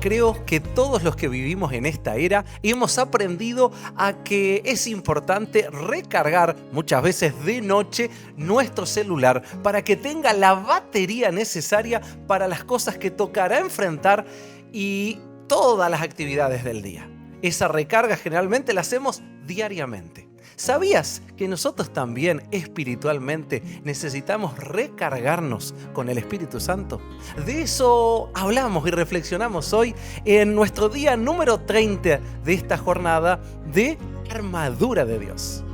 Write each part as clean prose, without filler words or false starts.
Creo que todos los que vivimos en esta era hemos aprendido a que es importante recargar muchas veces de noche nuestro celular para que tenga la batería necesaria para las cosas que tocará enfrentar y todas las actividades del día. Esa recarga generalmente la hacemos diariamente. ¿Sabías que nosotros también espiritualmente necesitamos recargarnos con el Espíritu Santo? De eso hablamos y reflexionamos hoy en nuestro día número 30 de esta jornada de Armadura de Dios.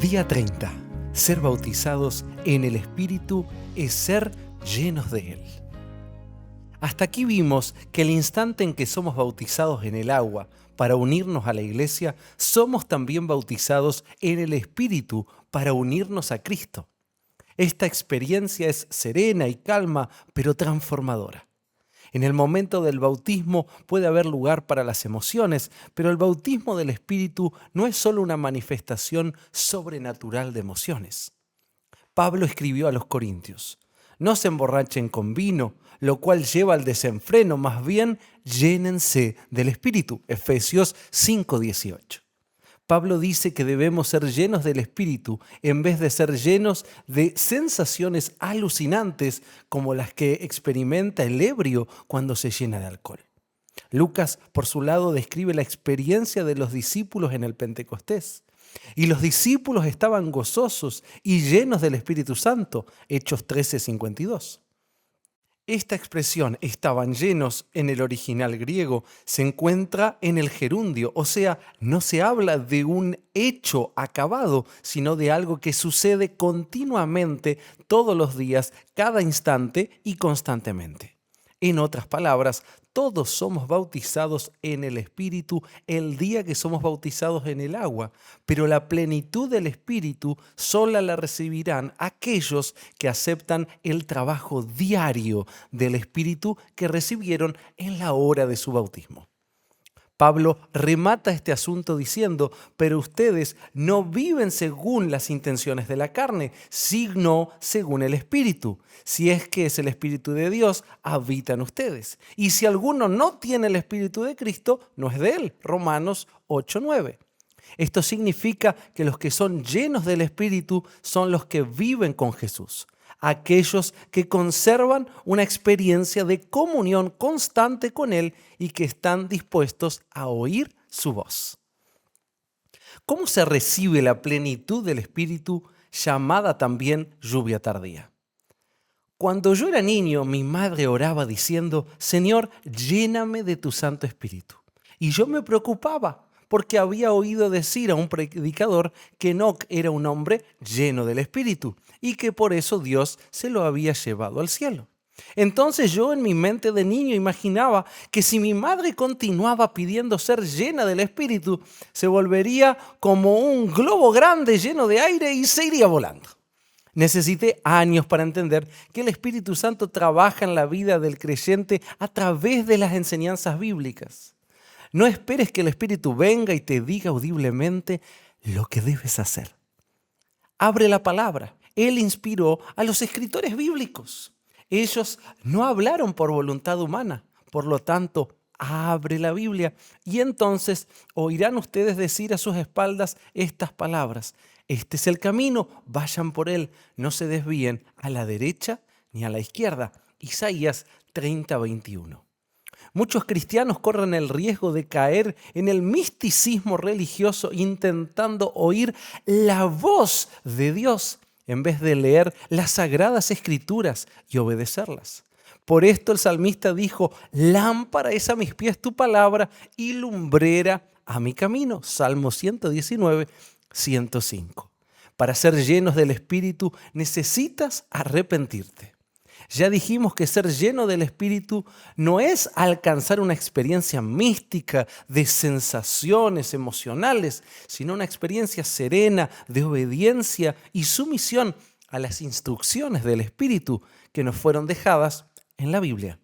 Día 30. Ser bautizados en el Espíritu es ser llenos de Él. Hasta aquí vimos que el instante en que somos bautizados en el agua para unirnos a la iglesia, somos también bautizados en el Espíritu para unirnos a Cristo. Esta experiencia es serena y calma, pero transformadora. En el momento del bautismo puede haber lugar para las emociones, pero el bautismo del Espíritu no es solo una manifestación sobrenatural de emociones. Pablo escribió a los Corintios: no se emborrachen con vino, lo cual lleva al desenfreno, más bien llénense del Espíritu. Efesios 5:18. Pablo dice que debemos ser llenos del Espíritu en vez de ser llenos de sensaciones alucinantes como las que experimenta el ebrio cuando se llena de alcohol. Lucas, por su lado, describe la experiencia de los discípulos en el Pentecostés. Y los discípulos estaban gozosos y llenos del Espíritu Santo. Hechos 13:52. Esta expresión, estaban llenos, en el original griego, se encuentra en el gerundio, o sea, no se habla de un hecho acabado, sino de algo que sucede continuamente, todos los días, cada instante y constantemente. En otras palabras, todos somos bautizados en el Espíritu el día que somos bautizados en el agua, pero la plenitud del Espíritu sola la recibirán aquellos que aceptan el trabajo diario del Espíritu que recibieron en la hora de su bautismo. Pablo remata este asunto diciendo: pero ustedes no viven según las intenciones de la carne, sino según el Espíritu. Si es que es el Espíritu de Dios, habita en ustedes. Y si alguno no tiene el Espíritu de Cristo, no es de él. Romanos 8:9. Esto significa que los que son llenos del Espíritu son los que viven con Jesús. Aquellos que conservan una experiencia de comunión constante con Él y que están dispuestos a oír su voz. ¿Cómo se recibe la plenitud del Espíritu, llamada también lluvia tardía? Cuando yo era niño, mi madre oraba diciendo: Señor, lléname de tu Santo Espíritu. Y yo me preocupaba porque había oído decir a un predicador que Enoc era un hombre lleno del Espíritu y que por eso Dios se lo había llevado al cielo. Entonces yo en mi mente de niño imaginaba que si mi madre continuaba pidiendo ser llena del Espíritu, se volvería como un globo grande lleno de aire y se iría volando. Necesité años para entender que el Espíritu Santo trabaja en la vida del creyente a través de las enseñanzas bíblicas. No esperes que el Espíritu venga y te diga audiblemente lo que debes hacer. Abre la palabra. Él inspiró a los escritores bíblicos. Ellos no hablaron por voluntad humana. Por lo tanto, abre la Biblia y entonces oirán ustedes decir a sus espaldas estas palabras: este es el camino, vayan por él, no se desvíen a la derecha ni a la izquierda. Isaías 30:21. Muchos cristianos corren el riesgo de caer en el misticismo religioso intentando oír la voz de Dios en vez de leer las sagradas escrituras y obedecerlas. Por esto el salmista dijo: lámpara es a mis pies tu palabra y lumbrera a mi camino. Salmo 119, 105. Para ser llenos del Espíritu necesitas arrepentirte. Ya dijimos que ser lleno del Espíritu no es alcanzar una experiencia mística de sensaciones emocionales, sino una experiencia serena de obediencia y sumisión a las instrucciones del Espíritu que nos fueron dejadas en la Biblia.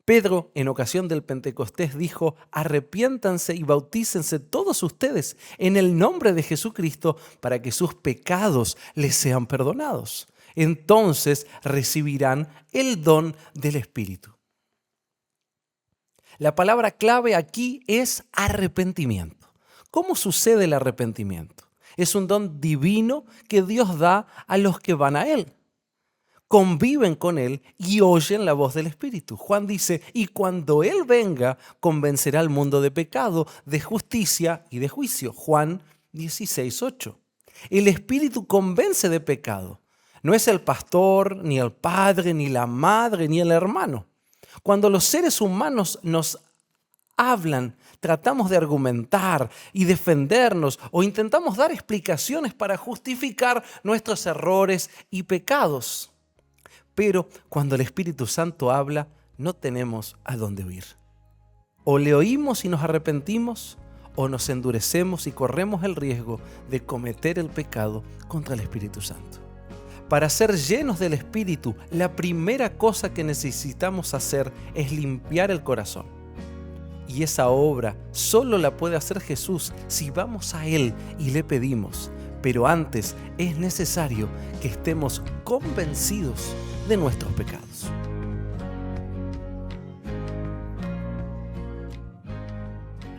Pedro, en ocasión del Pentecostés, dijo: arrepiéntanse y bautícense todos ustedes en el nombre de Jesucristo para que sus pecados les sean perdonados. Entonces recibirán el don del Espíritu. La palabra clave aquí es arrepentimiento. ¿Cómo sucede el arrepentimiento? Es un don divino que Dios da a los que van a Él. Conviven con Él y oyen la voz del Espíritu. Juan dice: y cuando Él venga, convencerá al mundo de pecado, de justicia y de juicio. Juan 16:8. El Espíritu convence de pecado. No es el pastor, ni el padre, ni la madre, ni el hermano. Cuando los seres humanos nos hablan, tratamos de argumentar y defendernos o intentamos dar explicaciones para justificar nuestros errores y pecados. Pero cuando el Espíritu Santo habla, no tenemos a dónde huir. O le oímos y nos arrepentimos, o nos endurecemos y corremos el riesgo de cometer el pecado contra el Espíritu Santo. Para ser llenos del Espíritu, la primera cosa que necesitamos hacer es limpiar el corazón. Y esa obra solo la puede hacer Jesús si vamos a Él y le pedimos. Pero antes es necesario que estemos convencidos de nuestros pecados.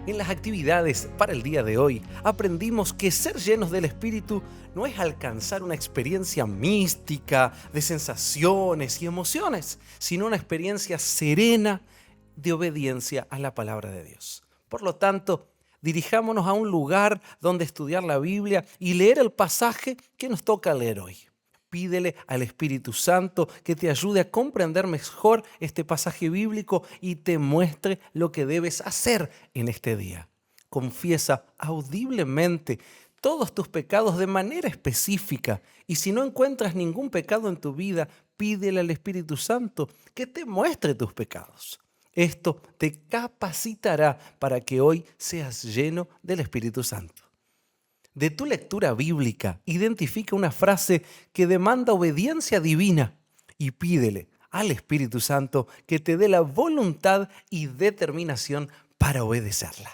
En las actividades para el día de hoy aprendimos que ser llenos del Espíritu no es alcanzar una experiencia mística de sensaciones y emociones, sino una experiencia serena de obediencia a la palabra de Dios. Por lo tanto, dirijámonos a un lugar donde estudiar la Biblia y leer el pasaje que nos toca leer hoy. Pídele al Espíritu Santo que te ayude a comprender mejor este pasaje bíblico y te muestre lo que debes hacer en este día. Confiesa audiblemente todos tus pecados de manera específica y si no encuentras ningún pecado en tu vida, pídele al Espíritu Santo que te muestre tus pecados. Esto te capacitará para que hoy seas lleno del Espíritu Santo. De tu lectura bíblica, identifica una frase que demanda obediencia divina y pídele al Espíritu Santo que te dé la voluntad y determinación para obedecerla.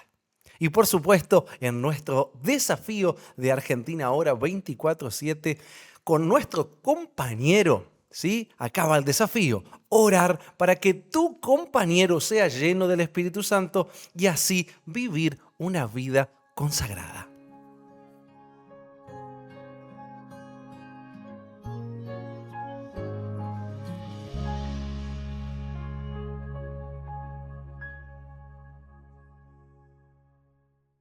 Y por supuesto, en nuestro desafío de Argentina Ahora 24/7, con nuestro compañero, ¿sí? Acaba el desafío, orar para que tu compañero sea lleno del Espíritu Santo y así vivir una vida consagrada.